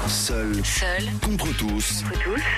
Seul contre tous.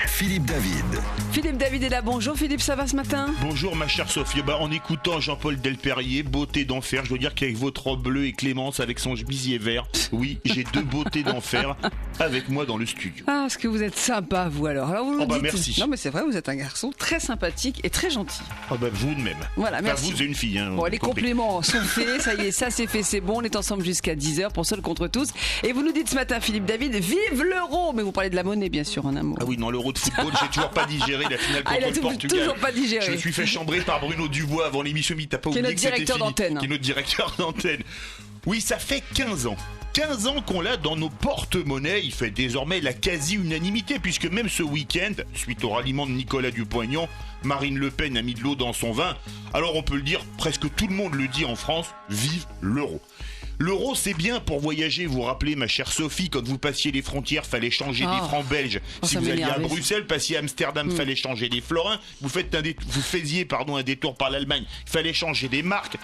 Philippe David. Philippe David est là. Bonjour Philippe, ça va ce matin? Bonjour ma chère Sophie. En écoutant Jean-Paul Delperrier, beauté d'enfer, je dois dire qu'avec votre robe bleue et Clémence avec son bisier vert, oui, j'ai deux beautés d'enfer avec moi dans le studio. Ah, est-ce que vous êtes sympa vous alors vous nous dites... Merci. Non mais c'est vrai, vous êtes un garçon très sympathique et très gentil. Vous de même. Voilà, merci. Vous et une fille. Bon, les compléments sont faits, ça y est, ça c'est fait, c'est bon. On est ensemble jusqu'à 10h pour Seul contre tous. Et vous nous dites ce matin, Philippe David, vive l'euro. Mais vous parlez de la monnaie, bien sûr, en un mot. Ah oui, non, l'euro de football, j'ai toujours pas digéré la finale contre le Portugal. Toujours pas digéré. Je me suis fait chambrer par Bruno Dubois avant l'émission, mais t'as pas oublié que c'était fini. Qui est notre directeur d'antenne. Oui, ça fait 15 ans. 15 ans qu'on l'a dans nos porte-monnaies. Il fait désormais la quasi-unanimité, puisque même ce week-end, suite au ralliement de Nicolas Dupont-Aignan, Marine Le Pen a mis de l'eau dans son vin. Alors on peut le dire, presque tout le monde le dit en France, vive l'euro. L'euro, c'est bien pour voyager. Vous vous rappelez, ma chère Sophie, quand vous passiez les frontières, fallait changer des francs belges. Si vous alliez à Bruxelles, passiez à Amsterdam, fallait changer des florins. Vous faisiez un détour par l'Allemagne, il fallait changer des marques.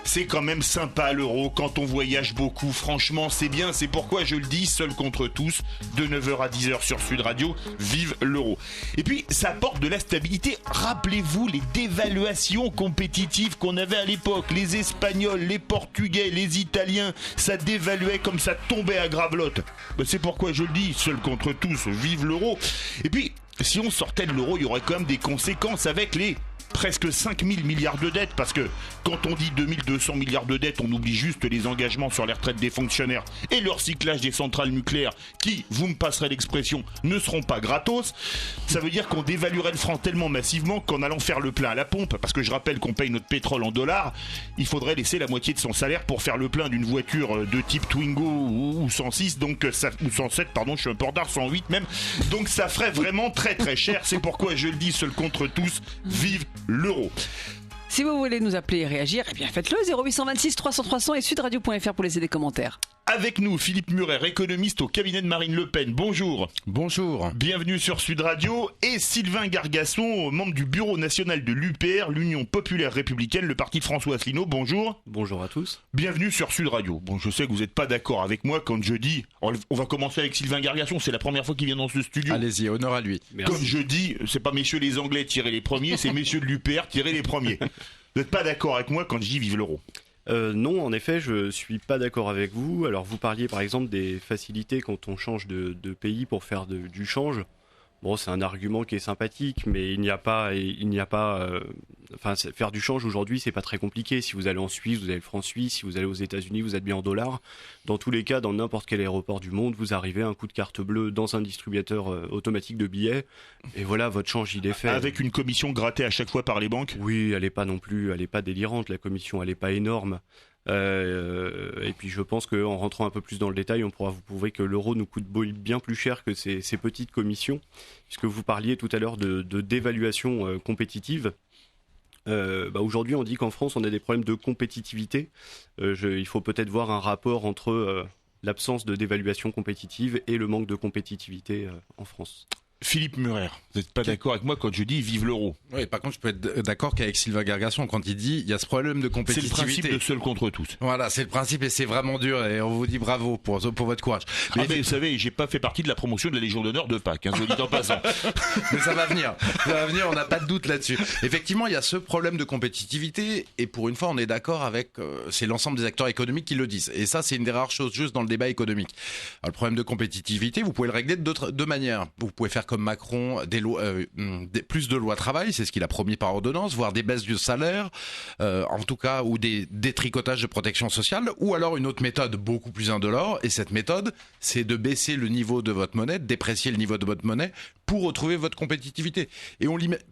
C'est quand même sympa l'euro quand on voyage beaucoup. Franchement, c'est bien. C'est pourquoi je le dis, Seul contre tous, de 9h à 10h sur Sud Radio. Vive l'euro. Et puis, ça apporte de la stabilité. Rappelez-vous les dévaluations compétitives qu'on avait à l'époque. Les Espagnols, les Portugais, les Italiens, ça dévaluait comme ça tombait à gravelotte. C'est pourquoi je le dis, Seul contre tous, vive l'euro. Et puis, si on sortait de l'euro, il y aurait quand même des conséquences avec les presque 5 000 milliards de dettes, parce que quand on dit 2200 milliards de dettes, on oublie juste les engagements sur les retraites des fonctionnaires et le recyclage des centrales nucléaires qui, vous me passerez l'expression, ne seront pas gratos. Ça veut dire qu'on dévaluerait le franc tellement massivement qu'en allant faire le plein à la pompe, parce que je rappelle qu'on paye notre pétrole en dollars, il faudrait laisser la moitié de son salaire pour faire le plein d'une voiture de type Twingo ou 106, donc ça, ou 107, pardon, je suis un peu en retard, 108 même, donc ça ferait vraiment très très cher. C'est pourquoi je le dis, Seul contre tous, vive l'euro. Si vous voulez nous appeler et réagir, eh bien faites-le, 0826 300 300 et sudradio.fr pour laisser des commentaires. Avec nous, Philippe Murer, économiste au cabinet de Marine Le Pen. Bonjour. Bonjour. Bienvenue sur Sud Radio. Et Sylvain Gargasson, membre du bureau national de l'UPR, l'Union Populaire Républicaine, le parti de François Asselineau. Bonjour. Bonjour à tous. Bienvenue sur Sud Radio. Bon, je sais que vous n'êtes pas d'accord avec moi quand je dis... On va commencer avec Sylvain Gargasson, c'est la première fois qu'il vient dans ce studio. Allez-y, honneur à lui. Merci. Comme je dis, c'est pas messieurs les Anglais tirer les premiers, c'est messieurs de l'UPR tirer les premiers. Vous n'êtes pas d'accord avec moi quand je dis vive l'euro? Non, en effet, je suis pas d'accord avec vous. Alors, vous parliez par exemple des facilités quand on change de pays pour faire du change. Bon, c'est un argument qui est sympathique, mais il n'y a pas, faire du change aujourd'hui, c'est pas très compliqué. Si vous allez en Suisse, vous avez le franc suisse. Si vous allez aux États-Unis, vous êtes bien en dollars. Dans tous les cas, dans n'importe quel aéroport du monde, vous arrivez à un coup de carte bleue dans un distributeur automatique de billets, et voilà, votre change il est fait. Avec une commission grattée à chaque fois par les banques. Oui, elle est pas délirante. La commission, elle est pas énorme. Et puis je pense qu'en rentrant un peu plus dans le détail, on pourra vous prouver que l'euro nous coûte bien plus cher que ces petites commissions, puisque vous parliez tout à l'heure de dévaluation compétitive. Aujourd'hui, on dit qu'en France, on a des problèmes de compétitivité. Il faut peut-être voir un rapport entre l'absence de dévaluation compétitive et le manque de compétitivité en France. Philippe Murer, vous n'êtes pas d'accord avec moi quand je dis vive l'euro? Oui, par contre, je peux être d'accord qu'avec Sylvain Gargasson quand il dit il y a ce problème de compétitivité. C'est le principe de Seul contre tous. Voilà, c'est le principe et c'est vraiment dur et on vous dit bravo pour votre courage. Mais vous savez, j'ai pas fait partie de la promotion de la Légion d'honneur de Pâques, je le dis en passant. Mais ça va venir, on n'a pas de doute là-dessus. Effectivement, il y a ce problème de compétitivité et pour une fois, on est d'accord avec, c'est l'ensemble des acteurs économiques qui le disent. Et ça, c'est une des rares choses juste dans le débat économique. Alors, le problème de compétitivité, vous pouvez le régler de deux manières. Vous pouvez faire comme Macron, plus de lois travail, c'est ce qu'il a promis par ordonnance, voire des baisses du salaire, en tout cas, ou des détricotages de protection sociale, ou alors une autre méthode beaucoup plus indolore, et cette méthode, c'est de baisser le niveau de votre monnaie, de déprécier le niveau de votre monnaie pour retrouver votre compétitivité. Et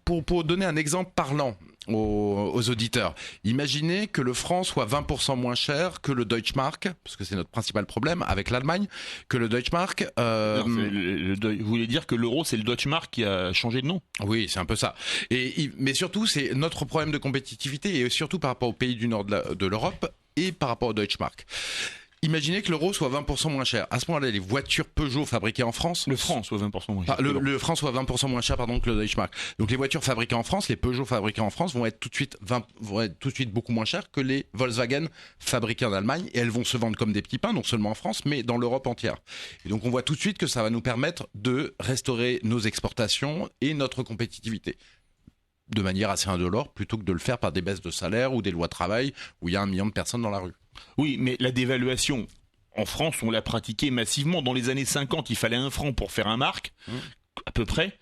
pour donner un exemple parlant aux auditeurs, imaginez que le franc soit 20% moins cher que le Deutschmark, parce que c'est notre principal problème avec l'Allemagne, que le Deutschmark... Vous voulez dire que l'euro, c'est le Deutschmark qui a changé de nom? Oui, c'est un peu ça. Mais surtout, c'est notre problème de compétitivité, et surtout par rapport aux pays du nord de l'Europe, et par rapport au Deutschmark. Imaginez que l'euro soit 20% moins cher. À ce moment-là, les voitures Peugeot fabriquées en France... Le franc soit 20% moins cher. Le franc soit 20% moins cher que le Deutschmark. Donc les voitures fabriquées en France, les Peugeot fabriquées en France vont être tout de suite beaucoup moins chères que les Volkswagen fabriquées en Allemagne. Et elles vont se vendre comme des petits pains, non seulement en France, mais dans l'Europe entière. Et donc on voit tout de suite que ça va nous permettre de restaurer nos exportations et notre compétitivité. De manière assez indolore, plutôt que de le faire par des baisses de salaire ou des lois de travail où il y a 1 million de personnes dans la rue. Oui, mais la dévaluation, en France, on l'a pratiquée massivement. Dans les années 50, il fallait 1 franc pour faire un mark, à peu près.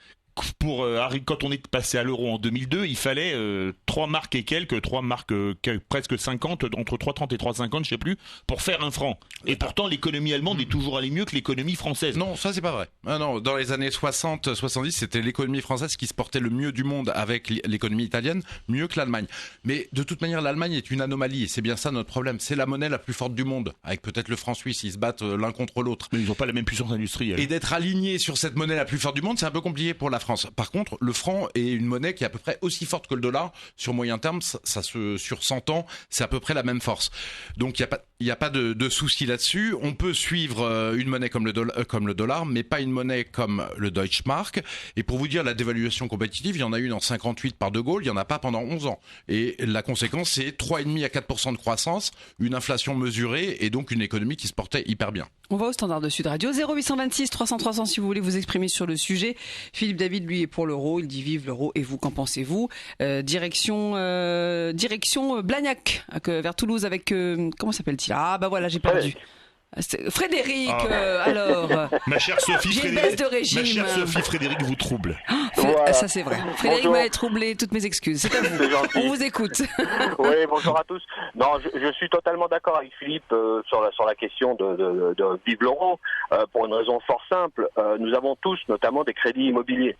Quand on est passé à l'euro en 2002, il fallait 3 marques et quelques, 3 marques presque 50, entre 3,30 et 3,50, je sais plus, pour faire 1 franc. Et pourtant, l'économie allemande est toujours allée mieux que l'économie française. Non, ça c'est pas vrai. Ah non, dans les années 60, 70, c'était l'économie française qui se portait le mieux du monde avec l'économie italienne, mieux que l'Allemagne. Mais de toute manière, l'Allemagne est une anomalie et c'est bien ça notre problème. C'est la monnaie la plus forte du monde, avec peut-être le franc suisse, ils se battent l'un contre l'autre. Mais ils n'ont pas la même puissance industrielle. Et d'être aligné sur cette monnaie la plus forte du monde, c'est un peu compliqué pour la France. Par contre, le franc est une monnaie qui est à peu près aussi forte que le dollar. Sur moyen terme, sur 100 ans, c'est à peu près la même force. Donc il n'y a pas de souci là-dessus. On peut suivre une monnaie comme le dollar, mais pas une monnaie comme le Deutschmark. Et pour vous dire, la dévaluation compétitive, il y en a une en 58 par De Gaulle, il n'y en a pas pendant 11 ans. Et la conséquence, c'est 3,5 à 4% de croissance, une inflation mesurée et donc une économie qui se portait hyper bien. On va au standard de Sud Radio, 0826 300 300 si vous voulez vous exprimer sur le sujet. Philippe David, lui, est pour l'euro, il dit vive l'euro, et vous, qu'en pensez-vous? Direction Blagnac, vers Toulouse avec... comment s'appelle-il? Ah bah voilà, j'ai perdu. Frédéric, alors. Ma chère Sophie, j'ai une baisse de régime. Ma chère Sophie, Frédéric vous trouble. Voilà. Ça c'est vrai. Frédéric m'a troublé, toutes mes excuses. C'est à vous. On vous écoute. Oui, bonjour à tous. Non, je suis totalement d'accord avec Philippe sur la question de vive l'euro, pour une raison fort simple. Nous avons tous notamment des crédits immobiliers,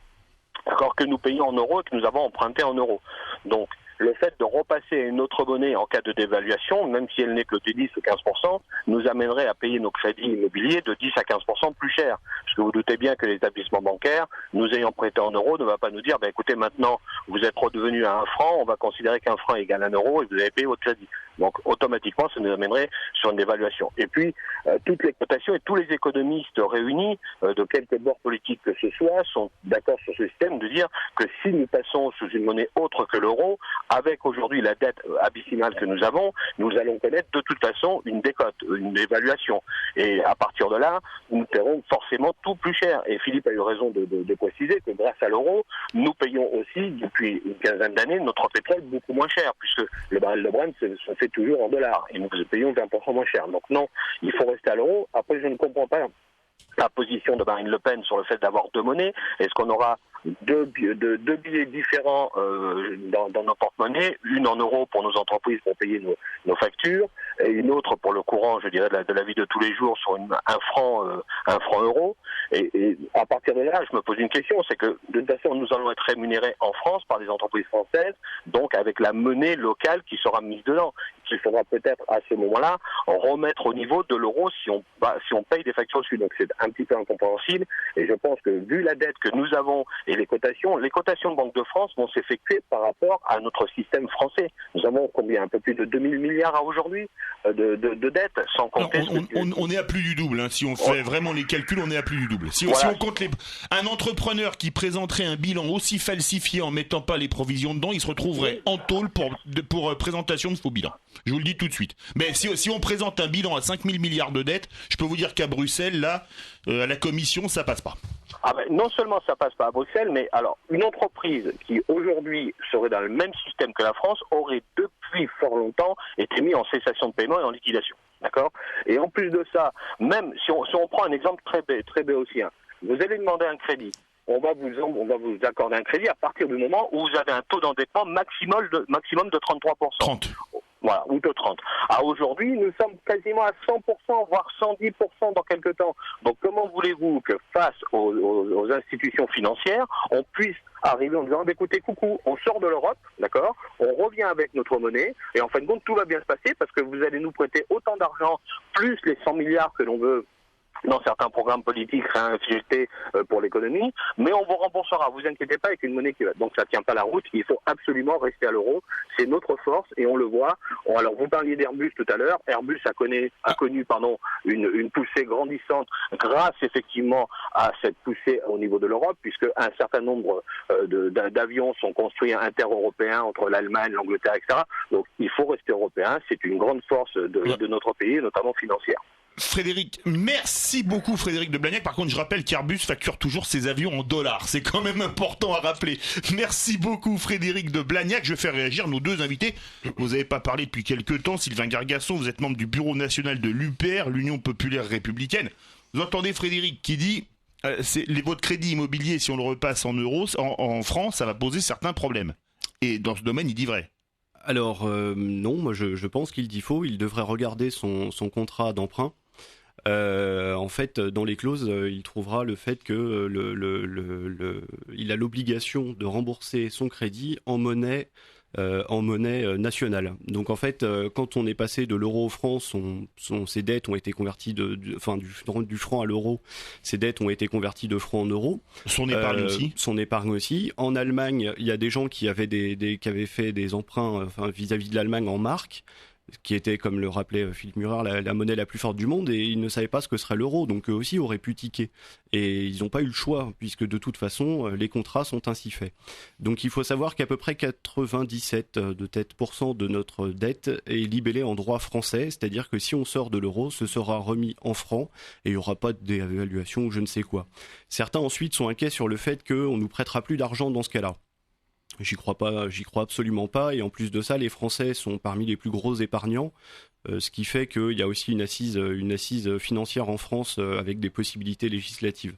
alors que nous payons en euros et que nous avons emprunté en euros. Donc, le fait de repasser à une autre monnaie en cas de dévaluation, même si elle n'est que de 10 ou 15%, nous amènerait à payer nos crédits immobiliers de 10 à 15% plus cher. Parce que vous doutez bien que l'établissement bancaire, nous ayant prêté en euros, ne va pas nous dire, écoutez, maintenant, vous êtes redevenu à 1 franc, on va considérer qu'un franc égale 1 euro et vous avez payé votre crédit. Donc, automatiquement, ça nous amènerait sur une dévaluation. Et puis, toutes les cotations et tous les économistes réunis, de quelque bord politique que ce soit, sont d'accord sur ce système de dire que si nous passons sous une monnaie autre que l'euro, avec aujourd'hui la dette abyssimale que nous avons, nous allons connaître de toute façon une décote, une dévaluation. Et à partir de là, nous paierons forcément tout plus cher. Et Philippe a eu raison de préciser que grâce à l'euro, nous payons aussi, depuis une quinzaine d'années, notre pétrole beaucoup moins cher, puisque le baril de Brent se fait toujours en dollars. Et nous payons 20% moins cher. Donc non, il faut rester à l'euro. Après, je ne comprends pas la position de Marine Le Pen sur le fait d'avoir 2 monnaies. Est-ce qu'on aura deux billets différents dans nos porte-monnaies, une en euros pour nos entreprises pour payer nos factures, et une autre pour le courant, je dirais, de la vie de tous les jours sur un franc euro. Et à partir de là, je me pose une question, c'est que de toute façon, nous allons être rémunérés en France par des entreprises françaises, donc avec la monnaie locale qui sera mise dedans. Il faudra peut-être à ce moment-là remettre au niveau de l'euro si on paye des factures dessus. Donc c'est un petit peu incompréhensible, et je pense que vu la dette que nous avons et les cotations de Banque de France vont s'effectuer par rapport à notre système français. Nous avons combien? Un peu plus de 2000 milliards à aujourd'hui de dettes, sans compter... On est à plus du double, hein. Si on fait vraiment les calculs, on est à plus du double. Si on compte un entrepreneur qui présenterait un bilan aussi falsifié en mettant pas les provisions dedans, il se retrouverait en tôle pour présentation de faux bilan. Je vous le dis tout de suite. Mais si on présente un bilan à 5000 milliards de dettes, je peux vous dire qu'à Bruxelles, là, à la commission, ça passe pas. Non seulement ça passe pas à Bruxelles, mais alors une entreprise qui aujourd'hui serait dans le même système que la France aurait depuis fort longtemps été mise en cessation de paiement et en liquidation. D'accord ? Et en plus de ça, même si on prend un exemple très béotien, vous allez demander un crédit. On va vous accorder un crédit à partir du moment où vous avez un taux d'endettement maximum de 33%. 30. Voilà, ou de 30. Aujourd'hui, nous sommes quasiment à 100%, voire 110% dans quelques temps. Donc comment voulez-vous que face aux institutions financières, on puisse arriver en disant, écoutez, coucou, on sort de l'Europe, d'accord, on revient avec notre monnaie, et en fin de compte, tout va bien se passer parce que vous allez nous prêter autant d'argent, plus les 100 milliards que l'on veut dans certains programmes politiques réinjectés pour l'économie, mais on vous remboursera, vous inquiétez pas, avec une monnaie qui va. Donc ça tient pas la route, il faut absolument rester à l'euro, c'est notre force et on le voit. Alors vous parliez d'Airbus tout à l'heure, Airbus a connu une poussée grandissante grâce effectivement à cette poussée au niveau de l'Europe, puisque un certain nombre d'avions sont construits inter-européens entre l'Allemagne, l'Angleterre, etc. Donc il faut rester européen, c'est une grande force de notre pays, notamment financière. Frédéric, merci beaucoup Frédéric de Blagnac. Par contre, je rappelle qu'Airbus facture toujours ses avions en dollars. C'est quand même important à rappeler. Merci beaucoup Frédéric de Blagnac. Je vais faire réagir nos deux invités. Vous n'avez pas parlé depuis quelques temps. Sylvain Gargasson, vous êtes membre du bureau national de l'UPR, l'Union populaire républicaine. Vous entendez Frédéric qui dit votre crédit immobilier, si on le repasse en euros, en France, ça va poser certains problèmes. Et dans ce domaine, il dit vrai. Alors non, moi je pense qu'il dit faux. Il devrait regarder son contrat d'emprunt. En fait, dans les clauses, il trouvera le fait que il a l'obligation de rembourser son crédit en monnaie nationale. Donc en fait, quand on est passé de l'euro au franc, ses dettes ont été converties du franc à l'euro. Ses dettes ont été converties de franc en euros. Son épargne aussi. Son épargne aussi. En Allemagne, il y a des gens qui avaient qui avaient fait des emprunts vis-à-vis de l'Allemagne en marques, qui était, comme le rappelait Philippe Murer, la monnaie la plus forte du monde, et ils ne savaient pas ce que serait l'euro, donc eux aussi auraient pu tiquer. Et ils n'ont pas eu le choix, puisque de toute façon, les contrats sont ainsi faits. Donc il faut savoir qu'à peu près 97% de notre dette est libellée en droit français, c'est-à-dire que si on sort de l'euro, ce sera remis en francs, et il n'y aura pas d'évaluation ou je ne sais quoi. Certains ensuite sont inquiets sur le fait qu'on ne nous prêtera plus d'argent dans ce cas-là. J'y crois absolument pas, et en plus de ça, les Français sont parmi les plus gros épargnants, ce qui fait qu'il y a aussi une assise financière en France avec des possibilités législatives.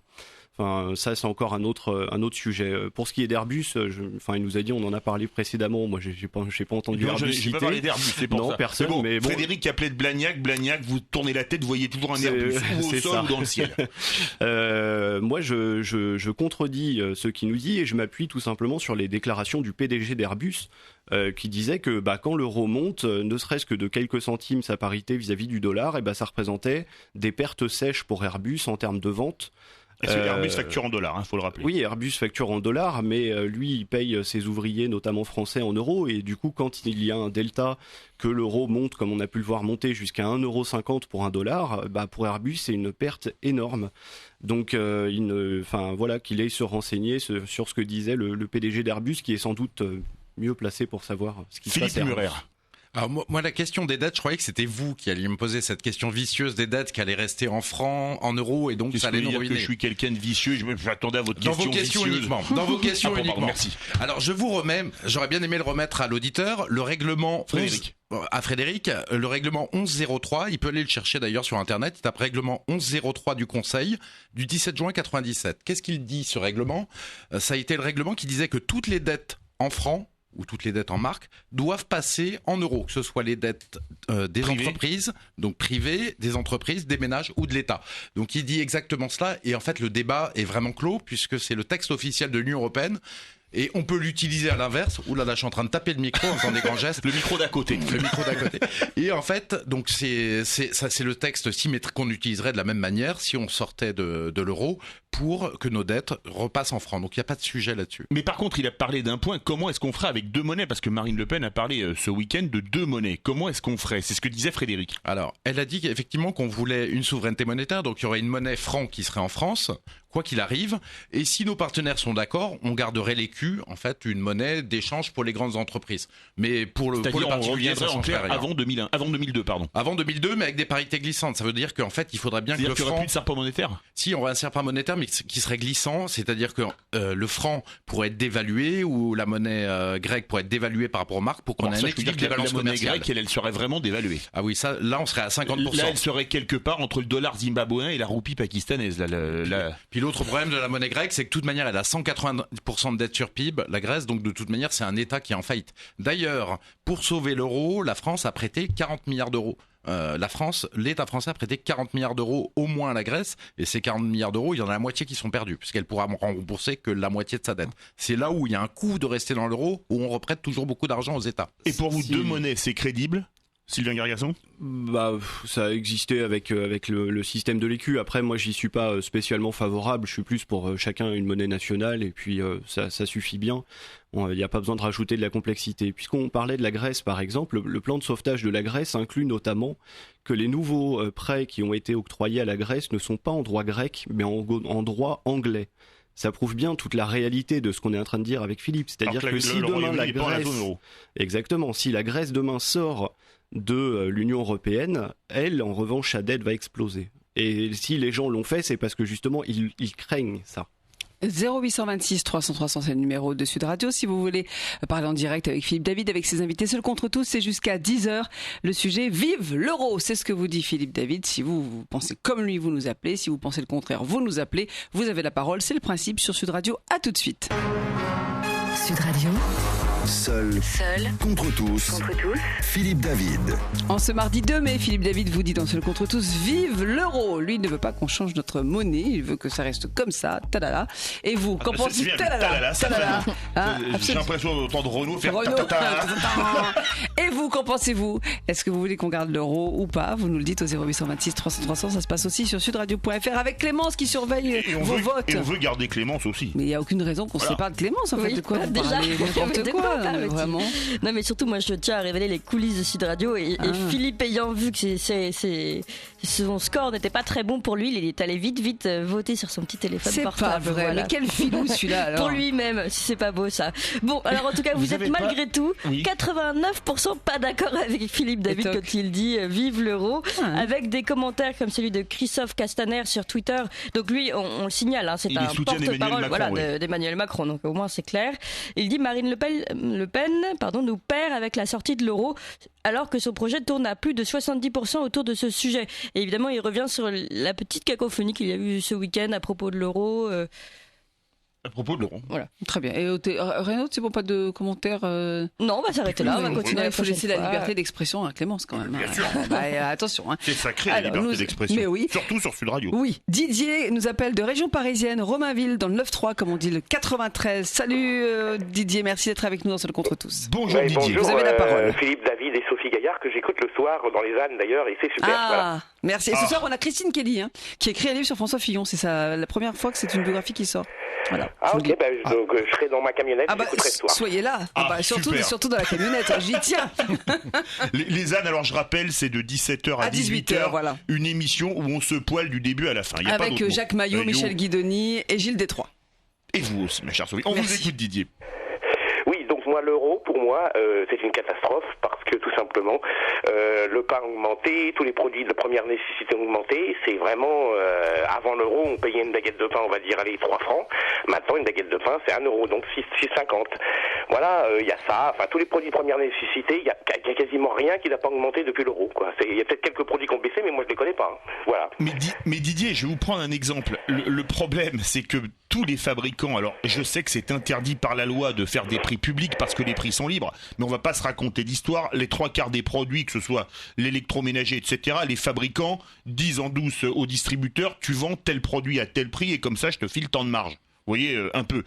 Enfin, ça c'est encore un autre sujet. Pour ce qui est d'Airbus, il nous a dit, on en a parlé précédemment. Moi, j'ai pas entendu Airbus citer. J'ai pas parlé d'Airbus, c'est pour ça. Non, personne. Mais bon. Frédéric qui appelait de Blagnac, vous tournez la tête, vous voyez toujours un Airbus, ou au sol ou dans le ciel. Moi, je contredis ce qu'il nous dit et je m'appuie tout simplement sur les déclarations du PDG d'Airbus. Qui disait que quand l'euro monte, ne serait-ce que de quelques centimes sa parité vis-à-vis du dollar, ça représentait des pertes sèches pour Airbus en termes de vente. Parce que Airbus facture en dollars, faut le rappeler. Oui, Airbus facture en dollars, mais lui, il paye ses ouvriers, notamment français, en euros. Et du coup, quand il y a un delta, que l'euro monte, comme on a pu le voir monter jusqu'à 1,50€ pour $1, pour Airbus, c'est une perte énorme. Donc, qu'il aille se renseigner sur ce que disait le PDG d'Airbus, qui est sans doute mieux placé pour savoir ce qui se passe. Philippe Murer. Alors moi, la question des dettes, je croyais que c'était vous qui alliez me poser cette question vicieuse des dettes qui allaient rester en francs, en euros, et donc ça allait nous ruiner. Que je suis quelqu'un de vicieux, j'attendais à votre question vicieuse. Dans vos questions uniquement. Merci. Alors je vous remets, j'aurais bien aimé le remettre à l'auditeur, le règlement... Frédéric, le règlement 1103, il peut aller le chercher d'ailleurs sur Internet, il tape règlement 1103 du Conseil du 17 juin 97. Qu'est-ce qu'il dit ce règlement ? Ça a été le règlement qui disait que toutes les dettes en francs, ou toutes les dettes en marque, doivent passer en euros, que ce soit les dettes des entreprises, donc privées, des entreprises, des ménages ou de l'État. Donc il dit exactement cela, et en fait le débat est vraiment clos, puisque c'est le texte officiel de l'Union européenne, et on peut l'utiliser à l'inverse. Ouh là là, je suis en train de taper le micro en faisant des grands gestes. Le micro d'à côté. Et en fait, donc c'est le texte symétrique qu'on utiliserait de la même manière si on sortait de l'euro pour que nos dettes repassent en francs. Donc il n'y a pas de sujet là-dessus. Mais par contre, il a parlé d'un point. Comment est-ce qu'on ferait avec deux monnaies ? Parce que Marine Le Pen a parlé ce week-end de deux monnaies. Comment est-ce qu'on ferait ? C'est ce que disait Frédéric. Alors, elle a dit qu'effectivement qu'on voulait une souveraineté monétaire. Donc il y aurait une monnaie franc qui serait en France, quoi qu'il arrive. Et si nos partenaires sont d'accord, on garderait l'écu, en fait, une monnaie d'échange pour les grandes entreprises. Mais pour le particulier, ça changerait rien. Avant 2002, pardon. Avant 2002, mais avec des parités glissantes. Ça veut dire qu'en fait, il faudrait bien que le franc... qu'il n'y aurait plus de serpent monétaire ? Si, on aurait un serpent monétaire, mais qui serait glissant. C'est-à-dire que le franc pourrait être dévalué ou la monnaie grecque pourrait être dévaluée par rapport aux marques pour qu'on ait un équilibre des balances commerciales. La monnaie grecque, elle serait vraiment dévaluée. Ah oui, ça, là, on serait à 50%. Là, elle serait quelque part entre le dollar zimbabwéen et la roupie pakistanaise. Puis l'autre problème de la monnaie grecque, c'est que de toute manière, elle a 180% de dette sur PIB, la Grèce, donc de toute manière, c'est un État qui est en faillite. D'ailleurs, pour sauver l'euro, la France a prêté 40 milliards d'euros. L'État français a prêté 40 milliards d'euros au moins à la Grèce, et ces 40 milliards d'euros, il y en a la moitié qui sont perdus, puisqu'elle pourra rembourser que la moitié de sa dette. C'est là où il y a un coût de rester dans l'euro, où on reprête toujours beaucoup d'argent aux États. Et pour vous, deux monnaies, c'est crédible ? Sylvain Gargasson ? Ça a existé avec le système de l'écu. Après, moi, j'y suis pas spécialement favorable. Je suis plus pour chacun une monnaie nationale et puis ça suffit bien. Il n'y a pas besoin de rajouter de la complexité. Puisqu'on parlait de la Grèce, par exemple, le plan de sauvetage de la Grèce inclut notamment que les nouveaux prêts qui ont été octroyés à la Grèce ne sont pas en droit grec, mais en droit anglais. Ça prouve bien toute la réalité de ce qu'on est en train de dire avec Philippe. C'est-à-dire que si demain la Grèce... Exactement, si la Grèce demain sort de l'Union européenne, elle, en revanche, sa dette va exploser. Et si les gens l'ont fait, c'est parce que justement, ils craignent ça. 0826 300 300, c'est le numéro de Sud Radio. Si vous voulez parler en direct avec Philippe David, avec ses invités Seul contre tous, c'est jusqu'à 10h. Le sujet, vive l'euro. C'est ce que vous dit Philippe David. Si vous pensez comme lui, vous nous appelez. Si vous pensez le contraire, vous nous appelez. Vous avez la parole. C'est le principe sur Sud Radio. À tout de suite. Sud Radio. Seul contre tous. Philippe David. En ce mardi 2 mai, Philippe David vous dit dans Seul contre tous, vive l'euro. Lui ne veut pas qu'on change notre monnaie, il veut que ça reste comme ça, talala. Et vous, qu'en pensez-vous? Talala. J'ai l'impression d'entendre Renaud faire Et vous, qu'en pensez-vous? Est-ce que vous voulez qu'on garde l'euro ou pas? Vous nous le dites au 0826 300 300. Ça se passe aussi sur sudradio.fr avec Clémence qui surveille vos votes. Et on veut garder Clémence aussi. Mais il n'y a aucune raison qu'on se sépare de Clémence en fait. De quoi vous parlez? N'importe quoi. Vraiment. Non mais surtout moi je tiens à révéler les coulisses de Sud Radio et Philippe ayant vu que son score n'était pas très bon pour lui, il est allé vite voter sur son petit téléphone portable. C'est pas vrai, voilà. Mais quel filou celui-là alors. Pour lui-même, si c'est pas beau ça. Bon alors en tout cas vous êtes malgré tout 89% pas d'accord avec Philippe David quand il dit vive l'euro, avec des commentaires comme celui de Christophe Castaner sur Twitter. Donc lui on le signale, hein, c'est un porte-parole d'Emmanuel Macron, donc au moins c'est clair. Il dit Marine Le Pen nous perd avec la sortie de l'euro alors que son projet tourne à plus de 70% autour de ce sujet. Et évidemment, il revient sur la petite cacophonie qu'il y a eu ce week-end à propos de l'euro. À propos de l'euro. Voilà, très bien. Et Renaud, c'est bon, pas de commentaires Non, on va s'arrêter là, on va continuer. Il faut laisser la liberté d'expression à Clémence quand même. Bien sûr. Attention. C'est sacré la liberté d'expression. Mais oui. Surtout sur Sud Radio. Oui. Didier nous appelle de région parisienne, Romainville, dans le 9-3, comme on dit, le 93. Salut Didier, merci d'être avec nous dans Seul contre tous. Bonjour Didier. Bonjour, vous avez la parole. Philippe David et Sophie Gaillard, que j'écoute le soir dans les ânes d'ailleurs, et c'est super. Voilà. Merci. Et ce soir, on a Christine Kelly, qui a écrit un livre sur François Fillon. C'est la première fois que c'est une biographie qui sort. Voilà, donc je serai dans ma camionnette, j'écouterai ce soir. Soyez là, surtout dans la camionnette, j'y tiens. Les ânes, alors je rappelle, c'est de 17h à 18h, voilà. Une émission où on se poile du début à la fin. Avec Jacques Maillot, Michel Guidoni et Gilles Détroit. Et vous aussi, ma chère Sophie. On vous écoute, Didier. Oui, donc l'euro, pour moi, c'est une catastrophe parce que tout simplement, le pain a augmenté, tous les produits de première nécessité ont augmenté. C'est vraiment, avant l'euro, on payait une baguette de pain, on va dire, 3 francs. Maintenant, une baguette de pain, c'est 1 euro, donc 6,50. Voilà, il y a ça. Enfin, tous les produits de première nécessité, il y a quasiment rien qui n'a pas augmenté depuis l'euro, quoi. Il y a peut-être quelques produits qui ont baissé, mais moi, je les connais pas. Hein. Voilà. Mais Didier, je vais vous prendre un exemple. Le problème, c'est que tous les fabricants, alors je sais que c'est interdit par la loi de faire des prix publics parce que les prix sont libres, mais on va pas se raconter d'histoire. Les 3/4 des produits, que ce soit l'électroménager, etc., les fabricants disent en douce aux distributeurs, tu vends tel produit à tel prix et comme ça je te file tant de marge. Vous voyez, un peu.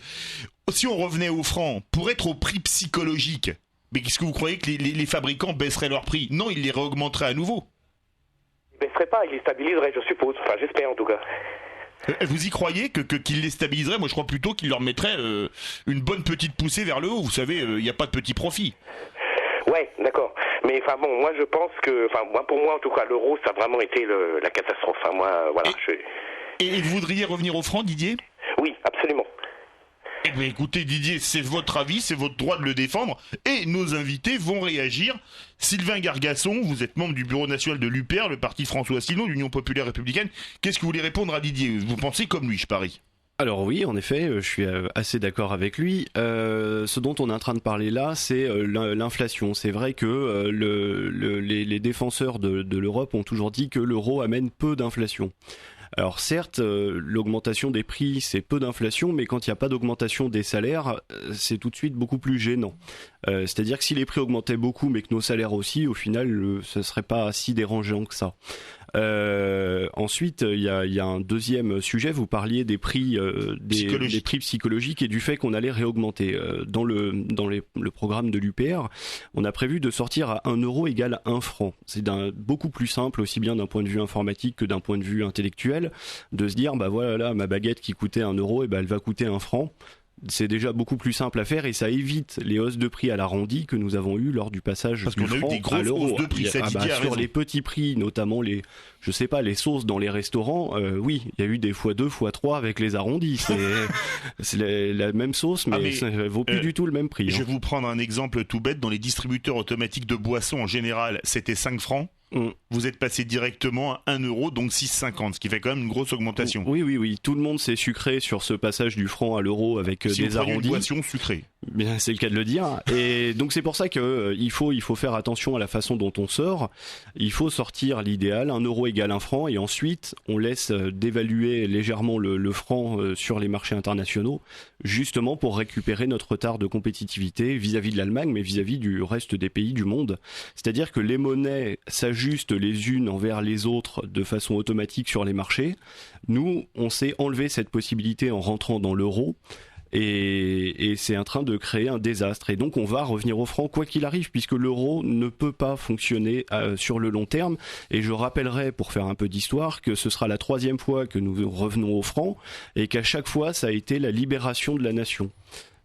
Si on revenait au franc, pour être au prix psychologique, mais qu'est-ce que vous croyez que les fabricants baisseraient leur prix? Non, ils les réaugmenteraient à nouveau. Ils baisseraient pas, ils les stabiliseraient, je suppose. Enfin, j'espère en tout cas. Vous y croyez qu'il les stabiliserait? Moi je crois plutôt qu'il leur mettrait une bonne petite poussée vers le haut. Vous savez, il n'y a pas de petit profit. Ouais, d'accord. Mais enfin bon, moi je pense que, pour moi en tout cas, l'euro ça a vraiment été la catastrophe. Enfin, moi, voilà. Et vous voudriez revenir au franc, Didier? Oui, absolument. Eh bien, écoutez Didier, c'est votre avis, c'est votre droit de le défendre, et nos invités vont réagir. Sylvain Gargasson, vous êtes membre du bureau national de l'UPR, le parti François Asselineau, l'Union populaire républicaine. Qu'est-ce que vous voulez répondre à Didier? Vous pensez comme lui, je parie? Alors oui, en effet, je suis assez d'accord avec lui. Ce dont on est en train de parler là, c'est l'inflation. C'est vrai que les défenseurs de l'Europe ont toujours dit que l'euro amène peu d'inflation. Alors certes, l'augmentation des prix, c'est peu d'inflation, mais quand il n'y a pas d'augmentation des salaires, c'est tout de suite beaucoup plus gênant. C'est-à-dire que si les prix augmentaient beaucoup, mais que nos salaires aussi, au final, ce ne serait pas si dérangeant que ça. Ensuite, il y a un deuxième sujet. Vous parliez des prix, des prix psychologiques et du fait qu'on allait réaugmenter. Dans le programme de l'UPR, on a prévu de sortir à 1 euro égale 1 franc. C'est beaucoup plus simple, aussi bien d'un point de vue informatique que d'un point de vue intellectuel, de se dire, bah voilà, là, ma baguette qui coûtait 1 euro, et ben elle va coûter 1 franc. C'est déjà beaucoup plus simple à faire et ça évite les hausses de prix à l'arrondi que nous avons eu lors du passage du franc à l'euro. Parce qu'on a eu des grosses hausses de prix, sur les petits prix, notamment les sauces dans les restaurants, oui, il y a eu des x2, x3 avec les arrondis. C'est la même sauce, mais ça vaut plus du tout le même prix. Je vais vous prendre un exemple tout bête. Dans les distributeurs automatiques de boissons, en général, c'était 5 francs. Vous êtes passé directement à 1 euro, donc 6,50, ce qui fait quand même une grosse augmentation. Oui. Tout le monde s'est sucré sur ce passage du franc à l'euro avec des arrondis. Une boisson sucrée. Bien, c'est le cas de le dire. Et donc c'est pour ça que il faut faire attention à la façon dont on sort. Il faut sortir l'idéal, 1 euro égale 1 franc, et ensuite on laisse dévaluer légèrement le franc sur les marchés internationaux, justement pour récupérer notre retard de compétitivité vis-à-vis de l'Allemagne, mais vis-à-vis du reste des pays du monde. C'est-à-dire que les monnaies s'ajustent les unes envers les autres de façon automatique sur les marchés. Nous, on s'est enlevé cette possibilité en rentrant dans l'euro. Et c'est en train de créer un désastre. Et donc on va revenir au franc quoi qu'il arrive, puisque l'euro ne peut pas fonctionner sur le long terme. Et je rappellerai, pour faire un peu d'histoire, que ce sera la 3e fois que nous revenons au franc, et qu'à chaque fois ça a été la libération de la nation.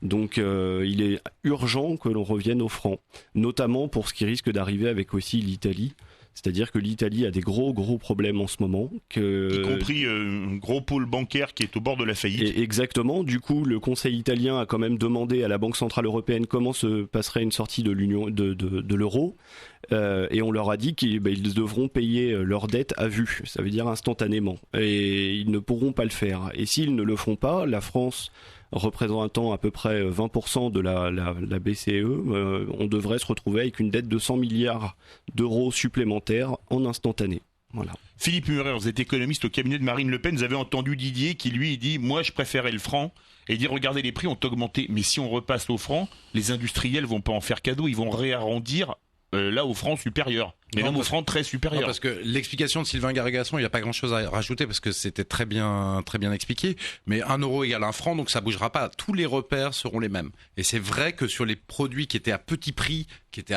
Donc il est urgent que l'on revienne au franc, notamment pour ce qui risque d'arriver avec aussi l'Italie. C'est-à-dire que l'Italie a des gros problèmes en ce moment. Y compris un gros pôle bancaire qui est au bord de la faillite. Et exactement. Du coup, le Conseil italien a quand même demandé à la Banque Centrale Européenne comment se passerait une sortie de l'euro. Et on leur a dit qu'ils devront payer leurs dettes à vue. Ça veut dire instantanément. Et ils ne pourront pas le faire. Et s'ils ne le font pas, la France, représentant à peu près 20% de la BCE, on devrait se retrouver avec une dette de 100 milliards d'euros supplémentaires en instantané. Voilà. Philippe Murer, vous êtes économiste au cabinet de Marine Le Pen. Vous avez entendu Didier qui lui dit « Moi je préférais le franc ». Et il dit « Regardez, les prix ont augmenté, mais si on repasse au franc, les industriels vont pas en faire cadeau, ils vont réarrondir là au franc supérieur. Mais même au franc très supérieur. Non, parce que l'explication de Sylvain Gargasson, il n'y a pas grand chose à rajouter parce que c'était très bien expliqué. Mais 1 euro égale 1 franc, donc ça bougera pas. Tous les repères seront les mêmes. Et c'est vrai que sur les produits qui étaient à petit prix, qui étaient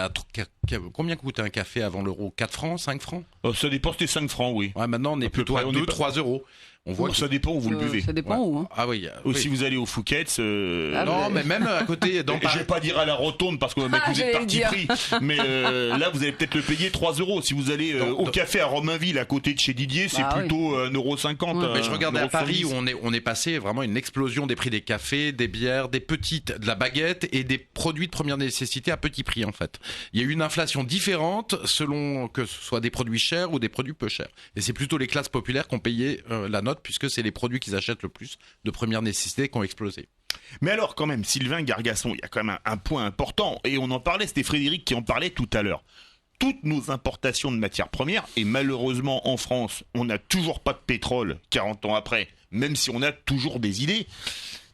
combien coûtait un café avant l'euro? 4 francs, 5 francs? Ça dépend, c'était 5 francs, oui. Ouais, maintenant on est plutôt à 2, 3 euros. On voit que ça dépend où vous le buvez. Ça dépend où. Hein. Ah oui. Si vous allez au Fouquet's. Non, mais même à côté. Je vais pas dire à la Rotonde parce que vous êtes parti pris. Mais là, vous allez peut-être le payer 3 euros. Si vous allez au café à Romainville à côté de chez Didier, c'est plutôt 1,50 €. Mais je regardais à Paris où on est passé vraiment une explosion des prix des cafés, des bières, de la baguette et des produits de première nécessité à petit prix en fait. Il y a eu une inflation différente selon que ce soit des produits chers ou des produits peu chers. Et c'est plutôt les classes populaires qui ont payé la note, puisque c'est les produits qu'ils achètent le plus de première nécessité qui ont explosé. Mais alors quand même, Sylvain Gargasson, il y a quand même un point important, et on en parlait, c'était Frédéric qui en parlait tout à l'heure. Toutes nos importations de matières premières, et malheureusement en France, on n'a toujours pas de pétrole 40 ans après, même si on a toujours des idées.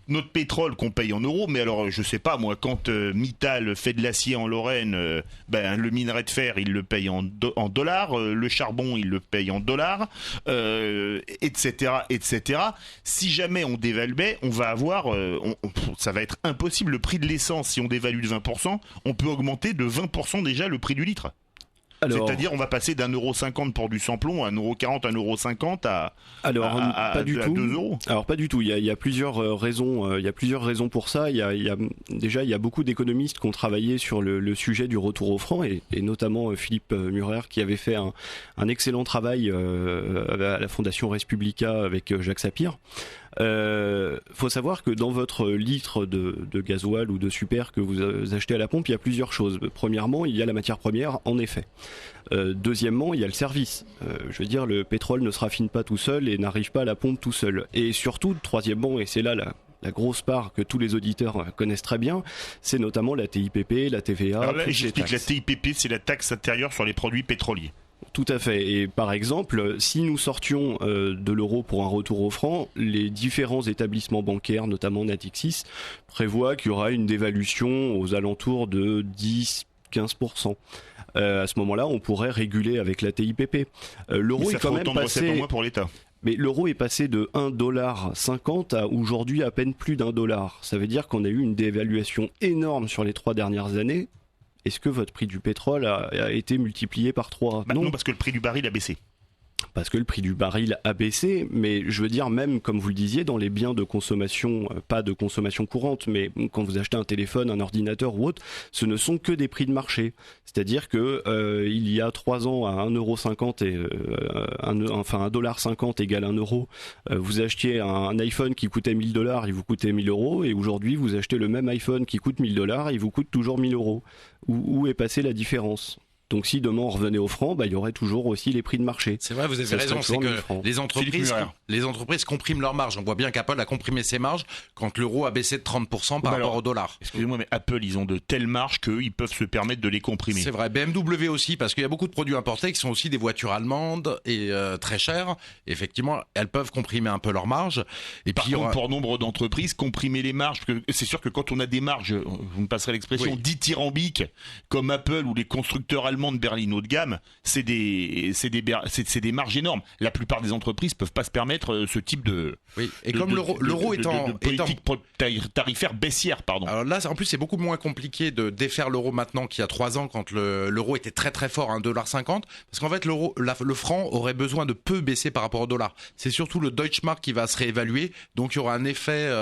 Notre pétrole qu'on paye en euros, mais alors je sais pas moi, quand Mittal fait de l'acier en Lorraine, le minerai de fer il le paye en dollars, le charbon il le paye en dollars, etc. Si jamais on dévaluait, on va avoir, ça va être impossible. Le prix de l'essence, si on dévalue de 20%, on peut augmenter de 20% déjà le prix du litre. C'est-à-dire on va passer d'1,50 € pour du sans-plomb à 1,40 €, 1,50 € à 2 €. Alors pas du tout. Il y a plusieurs raisons. Il y a plusieurs raisons pour ça. Il y a beaucoup d'économistes qui ont travaillé sur le sujet du retour au franc et notamment Philippe Murer qui avait fait un excellent travail à la Fondation Res Publica avec Jacques Sapir. Faut savoir que dans votre litre de gasoil ou de super que vous achetez à la pompe, il y a plusieurs choses. Premièrement, il y a la matière première, en effet. Deuxièmement, il y a le service. Je veux dire, le pétrole ne se raffine pas tout seul et n'arrive pas à la pompe tout seul. Et surtout, troisièmement, et c'est là la grosse part que tous les auditeurs connaissent très bien, c'est notamment la TIPP, la TVA. Alors là, j'explique, la TIPP, c'est la taxe intérieure sur les produits pétroliers. Tout à fait. Et par exemple, si nous sortions de l'euro pour un retour au franc, les différents établissements bancaires, notamment Natixis, prévoient qu'il y aura une dévaluation aux alentours de 15%. À ce moment-là, on pourrait réguler avec la TIPP. L'euro est quand même passé... moins pour l'État. Mais l'euro est passé de 1,50$ à aujourd'hui à peine plus d'$1. Ça veut dire qu'on a eu une dévaluation énorme sur les 3 dernières années. Est-ce que votre prix du pétrole a été multiplié par 3 ? Non, parce que le prix du baril a baissé. Parce que le prix du baril a baissé, mais je veux dire, même comme vous le disiez, dans les biens de consommation, pas de consommation courante, mais quand vous achetez un téléphone, un ordinateur ou autre, ce ne sont que des prix de marché. C'est-à-dire que il y a 3 ans, à 1,50€ et $1,50 égale 1 euro, vous achetiez un iPhone qui coûtait $1000, il vous coûtait 1000 €, et aujourd'hui vous achetez le même iPhone qui coûte $1000, il vous coûte toujours 1000 €. Où est passée la différence ? Donc si demain on revenait au franc, il y aurait toujours aussi les prix de marché. C'est vrai, vous avez raison, c'est que les entreprises compriment leurs marges. On voit bien qu'Apple a comprimé ses marges quand l'euro a baissé de 30% par rapport au dollar. Excusez-moi, mais Apple, ils ont de telles marges qu'ils peuvent se permettre de les comprimer. C'est vrai, BMW aussi, parce qu'il y a beaucoup de produits importés qui sont aussi des voitures allemandes et très chères. Effectivement, elles peuvent comprimer un peu leurs marges. Et par contre, pour nombre d'entreprises, comprimer les marges, parce que c'est sûr que quand on a des marges, vous me passerez l'expression, dithyrambiques, comme Apple ou les constructeurs allemands de berline haut de gamme, c'est des marges énormes. La plupart des entreprises peuvent pas se permettre ce type de... Oui, et comme l'euro étant politique tarifaire baissière, pardon. Alors là, en plus, c'est beaucoup moins compliqué de défaire l'euro maintenant qu'il y a 3 ans, quand l'euro était très très fort, $1,50, parce qu'en fait, le franc aurait besoin de peu baisser par rapport au dollar. C'est surtout le Deutschmark qui va se réévaluer, donc il y aura un effet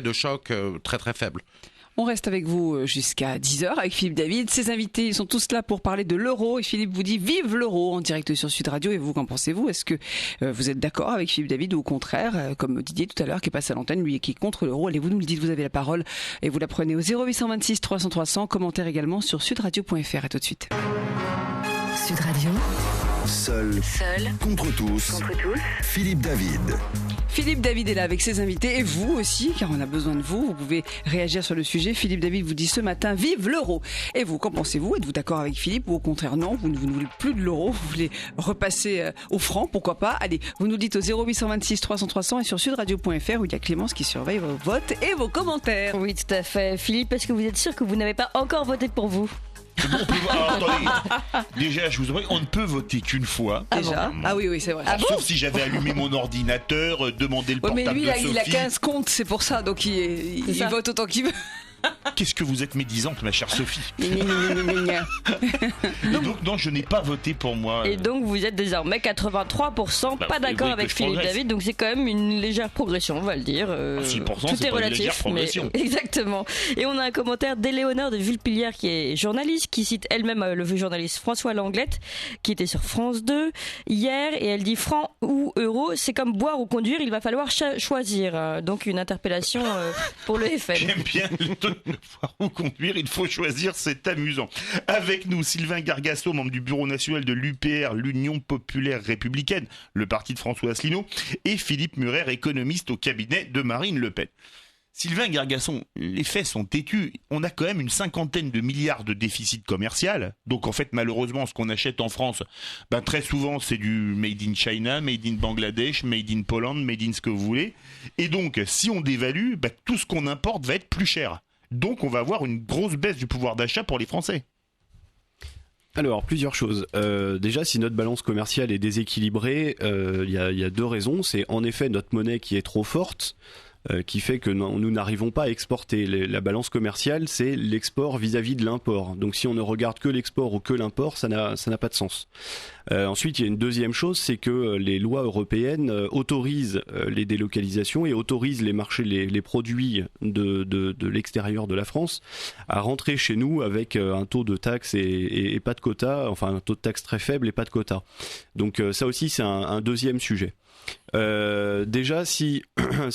de choc très très faible. On reste avec vous jusqu'à 10h avec Philippe David. Ses invités, ils sont tous là pour parler de l'euro. Et Philippe vous dit vive l'euro en direct sur Sud Radio. Et vous, qu'en pensez-vous ? Est-ce que vous êtes d'accord avec Philippe David ou au contraire, comme Didier tout à l'heure qui passe à l'antenne, lui qui est contre l'euro ? Allez, vous nous le dites, vous avez la parole et vous la prenez au 0826 300 300. Commentaire également sur sudradio.fr. À tout de suite. Sud Radio. Seul contre tous. Philippe David. Philippe David est là avec ses invités et vous aussi, car on a besoin de vous. Vous pouvez réagir sur le sujet. Philippe David vous dit ce matin, vive l'euro. Et vous, qu'en pensez-vous ? Êtes-vous d'accord avec Philippe ou au contraire non ? Vous ne voulez plus de l'euro, vous voulez repasser au franc, pourquoi pas ? Allez, vous nous dites au 0826 300 300 et sur sudradio.fr où il y a Clémence qui surveille vos votes et vos commentaires. Oui, tout à fait. Philippe, est-ce que vous êtes sûr que vous n'avez pas encore voté pour vous ? Attendez, déjà, je vous en prie, on ne peut voter qu'une fois. Déjà ? Ah oui, c'est vrai. Sauf si j'avais allumé mon ordinateur, demandé le portable mais lui, de Sophie. Il a 15 comptes, c'est pour ça, donc il vote autant qu'il veut. Qu'est-ce que vous êtes médisante, ma chère Sophie. Donc non, je n'ai pas voté pour moi. Et donc vous êtes désormais 83% pas d'accord avec Philippe David, donc c'est quand même une légère progression, on va le dire. 6%, tout est relatif, mais exactement. Et on a un commentaire d'Éléonore de Vulpilière qui est journaliste, qui cite elle-même le journaliste François Langlette, qui était sur France 2 hier, et elle dit franc ou euro, c'est comme boire ou conduire, il va falloir choisir. Donc une interpellation pour le FN. J'aime bien le voir ou conduire, il faut choisir, c'est amusant. Avec nous, Sylvain Gargasso, membre du bureau national de l'UPR, l'Union Populaire Républicaine, le parti de François Asselineau, et Philippe Murer, économiste au cabinet de Marine Le Pen. Sylvain Gargasson, les faits sont têtus. On a quand même une 50aine de milliards de déficit commercial. Donc en fait, malheureusement, ce qu'on achète en France, très souvent, c'est du made in China, made in Bangladesh, made in Poland, made in ce que vous voulez. Et donc, si on dévalue, tout ce qu'on importe va être plus cher. Donc on va avoir une grosse baisse du pouvoir d'achat pour les Français. Alors, plusieurs choses. Déjà, si notre balance commerciale est déséquilibrée, il y a 2 raisons. C'est en effet notre monnaie qui est trop forte, qui fait que nous n'arrivons pas à exporter. La balance commerciale, c'est l'export vis-à-vis de l'import. Donc si on ne regarde que l'export ou que l'import, ça n'a pas de sens. Ensuite, il y a une deuxième chose, c'est que les lois européennes autorisent les délocalisations et autorisent les marchés, les produits de l'extérieur de la France à rentrer chez nous avec un taux de taxe et pas de quota, enfin un taux de taxe très faible et pas de quota. Donc ça aussi, c'est un deuxième sujet. Déjà, si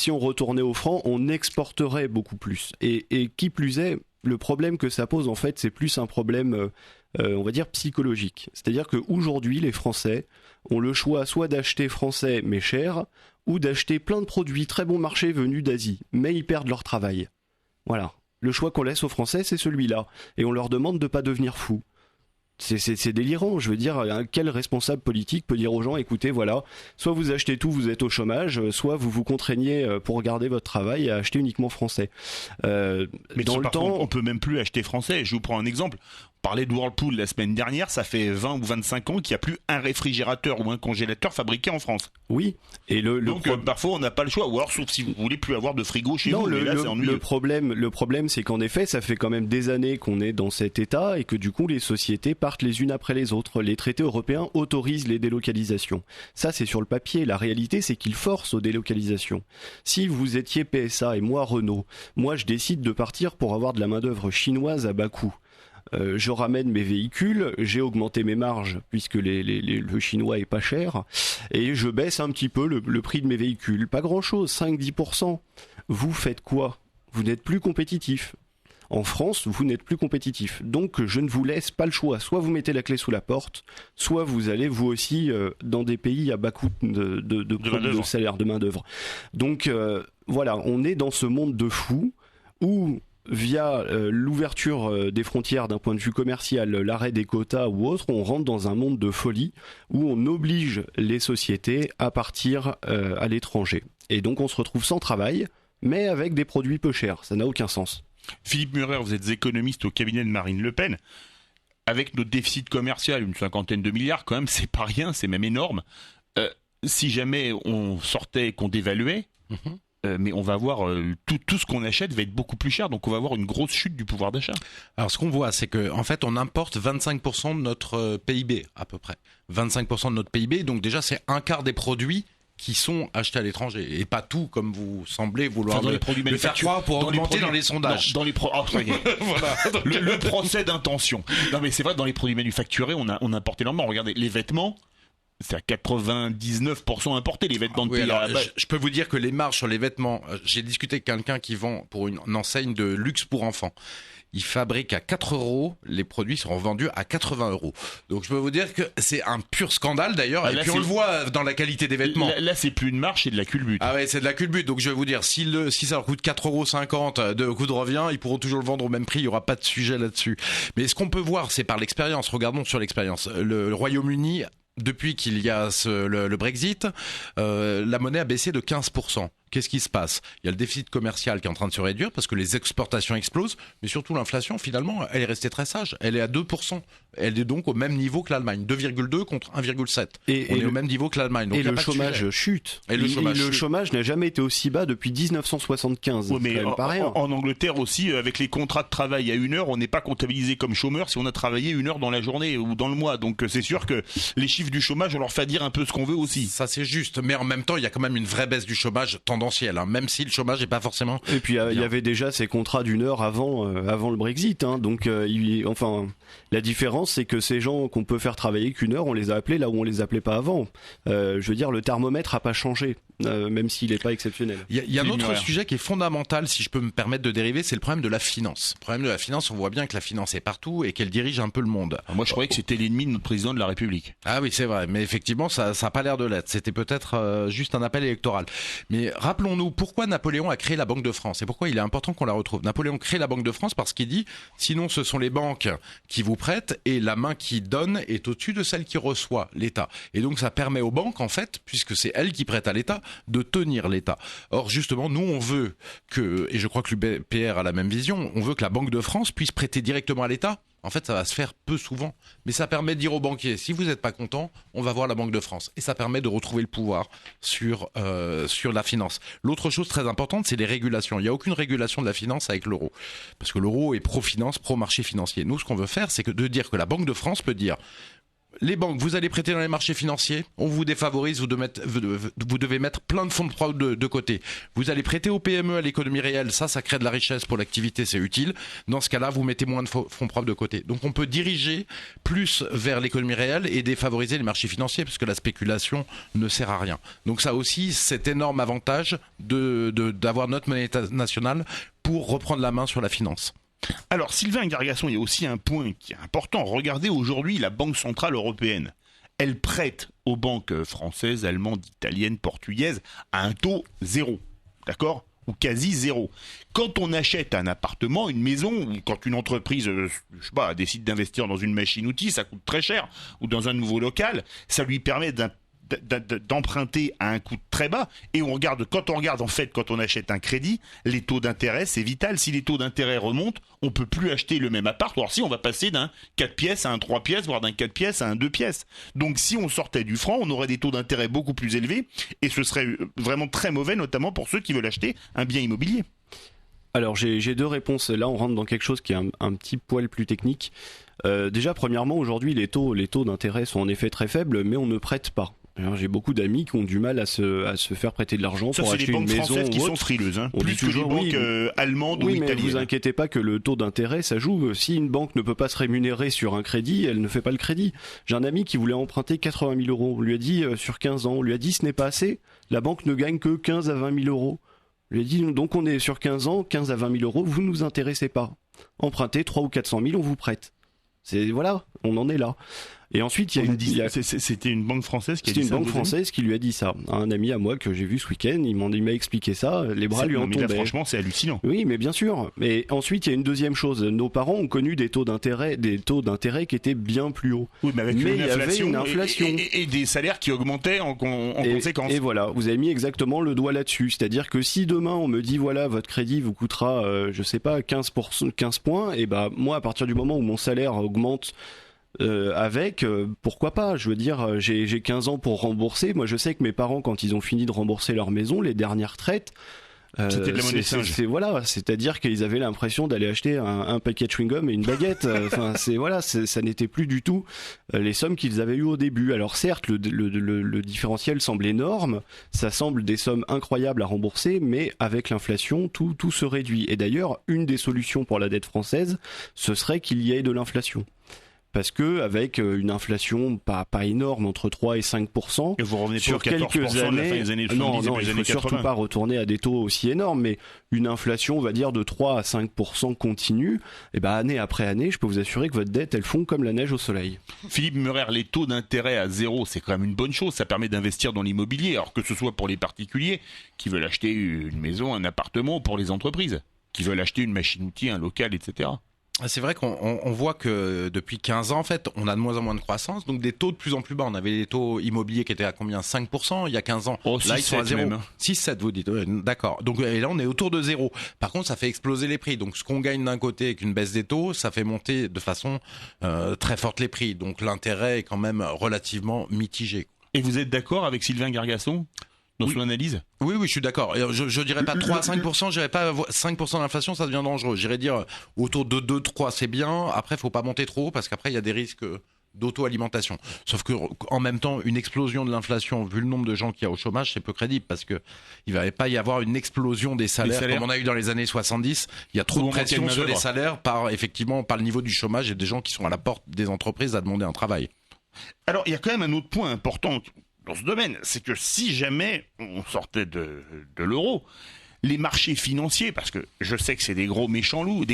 on retournait au franc, on exporterait beaucoup plus. Et qui plus est, le problème que ça pose, en fait, c'est plus un problème, on va dire, psychologique. C'est-à-dire qu'aujourd'hui, les Français ont le choix soit d'acheter français mais cher, ou d'acheter plein de produits très bon marché venus d'Asie, mais ils perdent leur travail. Voilà. Le choix qu'on laisse aux Français, c'est celui-là. Et on leur demande de ne pas devenir fous. C'est délirant, je veux dire, quel responsable politique peut dire aux gens, écoutez, voilà, soit vous achetez tout, vous êtes au chômage, soit vous vous contraignez pour garder votre travail à acheter uniquement français. Mais dans le temps, on peut même plus acheter français. Je vous prends un exemple. parlait de Whirlpool la semaine dernière, ça fait 20 ou 25 ans qu'il n'y a plus un réfrigérateur ou un congélateur fabriqué en France. Oui. Et donc parfois on n'a pas le choix, ou alors sauf si vous voulez plus avoir de frigo chez vous. Mais là, c'est ennuyeux. Le problème, c'est qu'en effet, ça fait quand même des années qu'on est dans cet état et que du coup les sociétés partent les unes après les autres. Les traités européens autorisent les délocalisations. Ça, c'est sur le papier. La réalité, c'est qu'ils forcent aux délocalisations. Si vous étiez PSA et moi Renault, moi je décide de partir pour avoir de la main-d'œuvre chinoise à bas coût. Je ramène mes véhicules, j'ai augmenté mes marges puisque le chinois est pas cher et je baisse un petit peu le prix de mes véhicules. Pas grand-chose, 5-10%. Vous faites quoi ? Vous n'êtes plus compétitif. En France, vous n'êtes plus compétitif. Donc je ne vous laisse pas le choix. Soit vous mettez la clé sous la porte, soit vous allez vous aussi dans des pays à bas coût de salaire, de main-d'œuvre. Donc voilà, on est dans ce monde de fous où via l'ouverture des frontières d'un point de vue commercial, l'arrêt des quotas ou autre, on rentre dans un monde de folie où on oblige les sociétés à partir à l'étranger. Et donc on se retrouve sans travail, mais avec des produits peu chers. Ça n'a aucun sens. Philippe Murer, vous êtes économiste au cabinet de Marine Le Pen. Avec notre déficit commercial, une 50aine de milliards, quand même, c'est pas rien, c'est même énorme. Si jamais on sortait, qu'on dévaluait... mais on va voir tout ce qu'on achète va être beaucoup plus cher, donc on va avoir une grosse chute du pouvoir d'achat. Alors ce qu'on voit, c'est que en fait on importe 25% de notre PIB à peu près, 25% de notre PIB, donc déjà c'est un quart des produits qui sont achetés à l'étranger et pas tout comme vous semblez vouloir le faire croire pour augmenter dans les sondages. Voilà. le procès d'intention. Non mais c'est vrai, dans les produits manufacturés, on importe énormément. Regardez les vêtements. C'est à 99% importé, les vêtements de pays. Je peux vous dire que les marges sur les vêtements, j'ai discuté avec quelqu'un qui vend pour une enseigne de luxe pour enfants. Il fabrique à 4 €, les produits seront vendus à 80 €. Donc je peux vous dire que c'est un pur scandale d'ailleurs, et puis on le voit dans la qualité des vêtements. Là c'est plus une marge, c'est de la culbute. Ah ouais, c'est de la culbute, donc je vais vous dire, si ça leur coûte 4,50 € de coût de revient, ils pourront toujours le vendre au même prix, il n'y aura pas de sujet là-dessus. Mais ce qu'on peut voir, c'est par l'expérience, regardons sur l'expérience. Le Royaume-Uni, depuis qu'il y a le Brexit, la monnaie a baissé de 15%. Qu'est-ce qui se passe ? Il y a le déficit commercial qui est en train de se réduire parce que les exportations explosent, mais surtout l'inflation, finalement, elle est restée très sage. Elle est à 2%. Elle est donc au même niveau que l'Allemagne. 2,2 contre 1,7. On est au même niveau que l'Allemagne. Donc et le chômage chute. Et le chômage n'a jamais été aussi bas depuis 1975. Ouais, mais en Angleterre aussi, avec les contrats de travail à 1 heure, on n'est pas comptabilisé comme chômeur si on a travaillé 1 heure dans la journée ou dans le mois. Donc c'est sûr que les chiffres du chômage, on leur fait dire un peu ce qu'on veut aussi. Ça c'est juste. Mais en même temps, il y a quand même une vraie baisse du chômage tendancielle, hein, même si le chômage n'est pas forcément... Et puis il y avait déjà ces contrats d'1 heure avant le Brexit. Hein, donc la différence, c'est que ces gens qu'on peut faire travailler qu'1 heure, on les a appelés là où on les appelait pas avant. Je veux dire, le thermomètre a pas changé, même s'il n'est pas exceptionnel. Il y a un autre sujet qui est fondamental, si je peux me permettre de dériver, c'est le problème de la finance. Le problème de la finance, on voit bien que la finance est partout et qu'elle dirige un peu le monde. Moi, je croyais que c'était l'ennemi de notre président de la République. Ah oui, c'est vrai, mais effectivement, ça n'a pas l'air de l'être. C'était peut-être juste un appel électoral. Mais rappelons-nous, pourquoi Napoléon a créé la Banque de France et pourquoi il est important qu'on la retrouve. Napoléon crée la Banque de France parce qu'il dit, sinon ce sont les banques qui vous prêtent et la main qui donne est au-dessus de celle qui reçoit l'État. Et donc ça permet aux banques, en fait, puisque c'est elles qui prêtent à l'État, de tenir l'État. Or justement, nous on veut que, et je crois que l'UPR a la même vision, on veut que la Banque de France puisse prêter directement à l'État. En fait, ça va se faire peu souvent, mais ça permet de dire aux banquiers, si vous n'êtes pas content, on va voir la Banque de France. Et ça permet de retrouver le pouvoir sur la finance. L'autre chose très importante, c'est les régulations. Il n'y a aucune régulation de la finance avec l'euro. Parce que l'euro est pro-finance, pro-marché financier. Nous, ce qu'on veut faire, c'est de dire que la Banque de France peut dire... Les banques, vous allez prêter dans les marchés financiers, on vous défavorise, vous devez mettre plein de fonds propres de côté. Vous allez prêter aux PME, à l'économie réelle, ça crée de la richesse pour l'activité, c'est utile. Dans ce cas-là, vous mettez moins de fonds propres de côté. Donc on peut diriger plus vers l'économie réelle et défavoriser les marchés financiers, parce que la spéculation ne sert à rien. Donc ça aussi, cet énorme avantage d'avoir notre monnaie nationale pour reprendre la main sur la finance. Alors Sylvain Gargasson, il y a aussi un point qui est important. Regardez aujourd'hui la Banque Centrale Européenne. Elle prête aux banques françaises, allemandes, italiennes, portugaises à un taux 0. D'accord ? Ou quasi 0. Quand on achète un appartement, une maison, ou quand une entreprise, décide d'investir dans une machine-outil, ça coûte très cher, ou dans un nouveau local, ça lui permet d'emprunter à un coût très bas. Et quand on regarde en fait, quand on achète un crédit, les taux d'intérêt, c'est vital. Si les taux d'intérêt remontent, on peut plus acheter le même appart. Alors si on va passer d'un 4 pièces à un 3 pièces, voire d'un 4 pièces à un 2 pièces. Donc si on sortait du franc, on aurait des taux d'intérêt beaucoup plus élevés et ce serait vraiment très mauvais, notamment pour ceux qui veulent acheter un bien immobilier. Alors j'ai deux réponses. Là, on rentre dans quelque chose qui est un petit poil plus technique. Déjà, premièrement, aujourd'hui, les taux d'intérêt sont en effet très faibles, mais on ne prête pas. Alors, j'ai beaucoup d'amis qui ont du mal à se faire prêter de l'argent pour acheter une maison. C'est les banques françaises qui sont frileuses, plus que les banques allemandes ou italiennes. Oui, mais vous inquiétez pas que le taux d'intérêt, ça joue. Si une banque ne peut pas se rémunérer sur un crédit, elle ne fait pas le crédit. J'ai un ami qui voulait emprunter 80 000 euros. On lui a dit sur 15 ans, on lui a dit ce n'est pas assez. La banque ne gagne que 15 à 20 000 euros. On lui a dit donc on est sur 15 ans, 15 à 20 000 euros, vous ne nous intéressez pas. Empruntez 300 ou 400 000, on vous prête. Voilà, on en est là. Et ensuite, c'était une banque française qui a dit ça. C'était une banque française qui lui a dit ça. Un ami à moi que j'ai vu ce week-end, il m'a expliqué ça, les bras lui en tombaient. Là, franchement, c'est hallucinant. Oui, mais bien sûr. Mais ensuite, il y a une deuxième chose. Nos parents ont connu des taux d'intérêt qui étaient bien plus hauts. Oui, mais avec il y avait une inflation. Et des salaires qui augmentaient en conséquence. Et voilà, vous avez mis exactement le doigt là-dessus. C'est-à-dire que si demain on me dit voilà, votre crédit vous coûtera, 15 points, et moi, à partir du moment où mon salaire augmente pourquoi pas, je veux dire, j'ai 15 ans pour rembourser. Moi je sais que mes parents, quand ils ont fini de rembourser leur maison, les dernières traites, c'était de la monnaie singe. C'est-à-dire qu'ils avaient l'impression d'aller acheter un paquet de chewing-gum et une baguette. Ça n'était plus du tout les sommes qu'ils avaient eues au début. Alors certes, le différentiel semble énorme, ça semble des sommes incroyables à rembourser, mais avec l'inflation, tout se réduit. Et d'ailleurs, une des solutions pour la dette française, ce serait qu'il y ait de l'inflation. Parce que avec une inflation pas énorme, entre 3 et 5%, et vous revenez sur quelques années, des années 70, non, il faut surtout pas retourner à des taux aussi énormes, mais une inflation, on va dire, de 3 à 5% continue, et année après année, je peux vous assurer que votre dette, elle fond comme la neige au soleil. Philippe Murer, les taux d'intérêt à zéro, c'est quand même une bonne chose, ça permet d'investir dans l'immobilier, alors que ce soit pour les particuliers qui veulent acheter une maison, un appartement, ou pour les entreprises qui veulent acheter une machine-outil, un local, etc. C'est vrai qu'on voit que depuis 15 ans, en fait, on a de moins en moins de croissance, donc des taux de plus en plus bas. On avait des taux immobiliers qui étaient à combien ? 5% il y a 15 ans. Là, ils sont à 0. 6-7, vous dites. Ouais, d'accord. Donc, et là, on est autour de 0. Par contre, ça fait exploser les prix. Donc, ce qu'on gagne d'un côté avec une baisse des taux, ça fait monter de façon très forte les prix. Donc, l'intérêt est quand même relativement mitigé. Et vous êtes d'accord avec Sylvain Gargasson dans son analyse ? Oui, je suis d'accord. Je dirais pas 3 à 5%, je dirais pas 5% d'inflation, ça devient dangereux. J'irais dire autour de 2-3, c'est bien. Après, faut pas monter trop parce qu'après, il y a des risques d'auto-alimentation. Sauf que, en même temps, une explosion de l'inflation, vu le nombre de gens qu'il y a au chômage, c'est peu crédible parce que il va pas y avoir une explosion des salaires comme on a eu dans les années 70. Il y a trop de pression sur les salaires par le niveau du chômage et des gens qui sont à la porte des entreprises à demander un travail. Alors, il y a quand même un autre point important dans ce domaine, c'est que si jamais on sortait de l'euro, les marchés financiers, parce que je sais que c'est des grands méchants loups,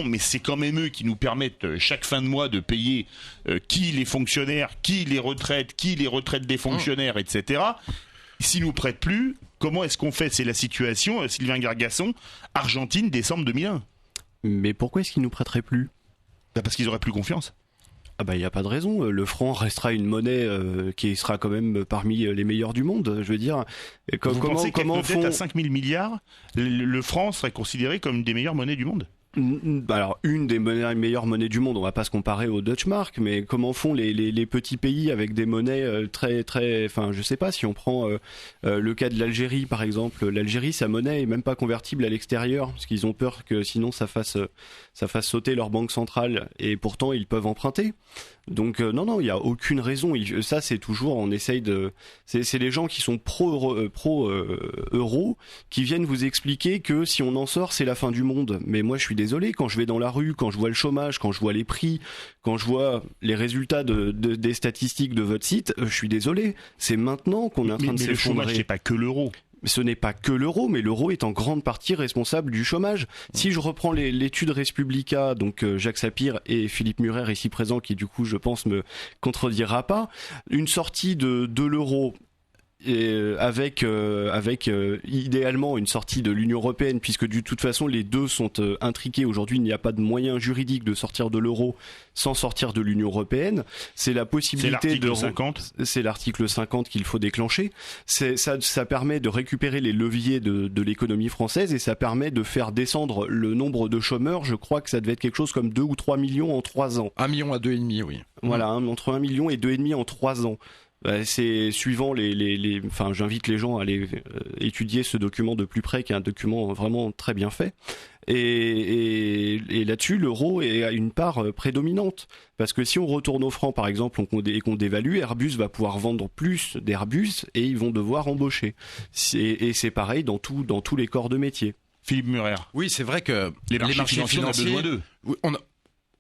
mais c'est quand même eux qui nous permettent chaque fin de mois de payer qui les fonctionnaires, qui les retraites des fonctionnaires, etc. S'ils nous prêtent plus, comment est-ce qu'on fait ? C'est la situation, Sylvain Gargasson, Argentine, décembre 2001. Mais pourquoi est-ce qu'ils nous prêteraient plus ? Parce qu'ils auraient plus confiance. Il n'y a pas de raison. Le franc restera une monnaie qui sera quand même parmi les meilleures du monde. Je veux dire, vous pensez qu'avec nos dettes à 5 000 milliards, le franc serait considéré comme une des meilleures monnaies du monde ? Alors, une des meilleures monnaies du monde, on va pas se comparer au Deutsche Mark, mais comment font les petits pays avec des monnaies très, enfin, je sais pas, si on prend le cas de l'Algérie, par exemple, l'Algérie, sa monnaie est même pas convertible à l'extérieur, parce qu'ils ont peur que sinon ça fasse sauter leur banque centrale, et pourtant ils peuvent emprunter. Donc non, il y a aucune raison. Ça, c'est toujours, on essaye de, c'est les gens qui sont pro euro qui viennent vous expliquer que si on en sort, c'est la fin du monde. Mais moi, je suis désolé, quand je vais dans la rue, quand je vois le chômage, quand je vois les prix, quand je vois les résultats des statistiques de votre site, je suis désolé. C'est maintenant qu'on est en train de s'effondrer. Mais le chômage, c'est pas que l'euro. Ce n'est pas que l'euro, mais l'euro est en grande partie responsable du chômage. Si je reprends l'étude Respublica, donc Jacques Sapir et Philippe Murer ici présents, qui du coup je pense me contredira pas, une sortie de l'euro avec idéalement une sortie de l'Union européenne, puisque de toute façon les deux sont intriqués. Aujourd'hui, il n'y a pas de moyen juridique de sortir de l'euro sans sortir de l'Union européenne. C'est la possibilité c'est l'article 50 qu'il faut déclencher. Ça permet de récupérer les leviers de l'économie française et ça permet de faire descendre le nombre de chômeurs. Je crois que ça devait être quelque chose comme 2 ou 3 millions en 3 ans. 1 million à 2,5, oui. Voilà, entre 1 million et 2,5 en 3 ans. C'est suivant enfin, j'invite les gens à aller étudier ce document de plus près, qui est un document vraiment très bien fait. Et là-dessus, l'euro a une part prédominante. Parce que si on retourne au franc, par exemple, et qu'on dévalue, Airbus va pouvoir vendre plus d'Airbus et ils vont devoir embaucher. Et c'est pareil dans tous les corps de métier. Philippe Murer. Oui, c'est vrai que les marchés financiers, on a besoin d'eux.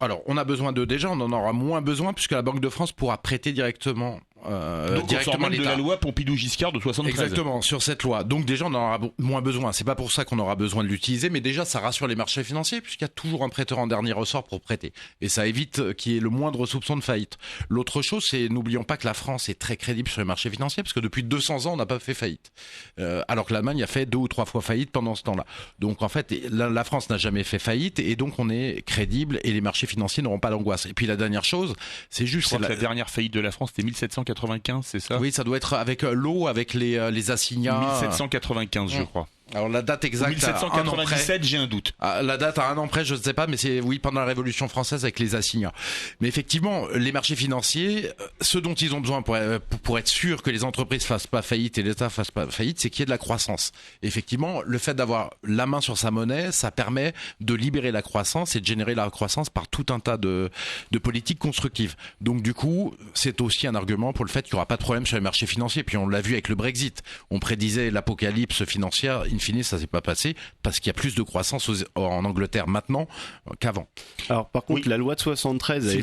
Alors, on a besoin d'eux déjà, on en aura moins besoin puisque la Banque de France pourra prêter directement. Donc on sort même de la loi Pompidou-Giscard de 73. Exactement, sur cette loi. Donc déjà on en aura moins besoin. C'est pas pour ça qu'on aura besoin de l'utiliser, mais déjà ça rassure les marchés financiers puisqu'il y a toujours un prêteur en dernier ressort pour prêter. Et ça évite qu'il y ait le moindre soupçon de faillite. L'autre chose, c'est n'oublions pas que la France est très crédible sur les marchés financiers parce que depuis 200 ans on n'a pas fait faillite. Alors que l'Allemagne a fait 2 ou 3 fois faillite pendant ce temps-là. Donc en fait la France n'a jamais fait faillite et donc on est crédible et les marchés financiers n'auront pas d'angoisse. Et puis la dernière chose, c'est juste... Je crois que la dernière faillite de la France c'était 1795, c'est ça ? Oui, ça doit être avec l'eau, avec les assignats. 1795, je crois. Alors la date exacte, 1797, j'ai un doute. La date à 1 an près, je ne sais pas, mais c'est pendant la Révolution française avec les assignats. Mais effectivement, les marchés financiers, ce dont ils ont besoin pour être sûr que les entreprises fassent pas faillite et l'État fasse pas faillite, c'est qu'il y ait de la croissance. Et effectivement, le fait d'avoir la main sur sa monnaie, ça permet de libérer la croissance et de générer la croissance par tout un tas de politiques constructives. Donc du coup, c'est aussi un argument pour le fait qu'il n'y aura pas de problème sur les marchés financiers. Puis on l'a vu avec le Brexit. On prédisait l'apocalypse financière. In fine, ça s'est pas passé parce qu'il y a plus de croissance en Angleterre maintenant qu'avant. Alors par contre, la loi de 73 a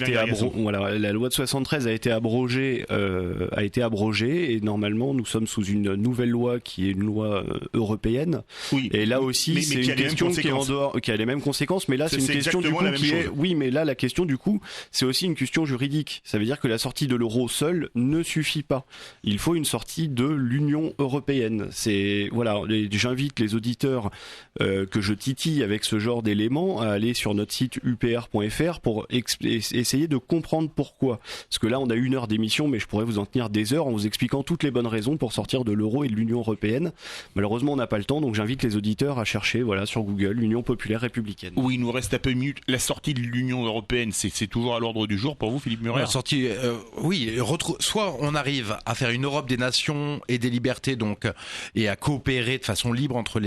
été abrogée et normalement nous sommes sous une nouvelle loi qui est une loi européenne. Oui. Et là aussi, c'est une question qui est en dehors, qui a les mêmes conséquences, mais là c'est une question du coup qui est, oui, mais là la question du coup, c'est aussi une question juridique. Ça veut dire que la sortie de l'euro seule ne suffit pas. Il faut une sortie de l'Union européenne. J'invite les auditeurs que je titille avec ce genre d'éléments à aller sur notre site upr.fr pour essayer de comprendre pourquoi. Parce que là, on a 1 heure d'émission, mais je pourrais vous en tenir des heures en vous expliquant toutes les bonnes raisons pour sortir de l'euro et de l'Union européenne. Malheureusement, on n'a pas le temps, donc j'invite les auditeurs à chercher sur Google, Union populaire républicaine. Oui, il nous reste un peu de minutes. La sortie de l'Union européenne, c'est toujours à l'ordre du jour pour vous, Philippe Murer ? La sortie, soit on arrive à faire une Europe des nations et des libertés, donc, et à coopérer de façon libre entre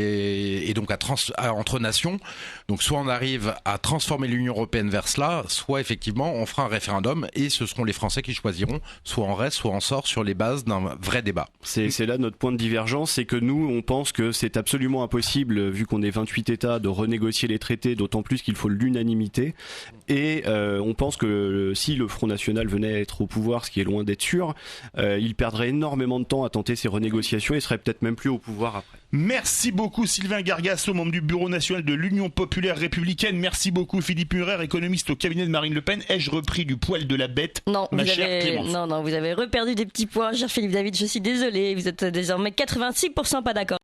nations. Donc soit on arrive à transformer l'Union européenne vers cela, soit effectivement on fera un référendum et ce seront les Français qui choisiront, soit on reste, soit on sort sur les bases d'un vrai débat. C'est là notre point de divergence, c'est que nous on pense que c'est absolument impossible, vu qu'on est 28 États, de renégocier les traités, d'autant plus qu'il faut l'unanimité. Et on pense que si le Front National venait à être au pouvoir, ce qui est loin d'être sûr, il perdrait énormément de temps à tenter ces renégociations et serait peut-être même plus au pouvoir après. Merci beaucoup Sylvain Gargasso, membre du Bureau national de l'Union populaire républicaine. Merci beaucoup Philippe Murer, économiste au cabinet de Marine Le Pen. Ai-je repris du poil de la bête, chère Clémence ? Non, vous avez reperdu des petits points, cher Philippe David, je suis désolé. Vous êtes désormais 86% pas d'accord.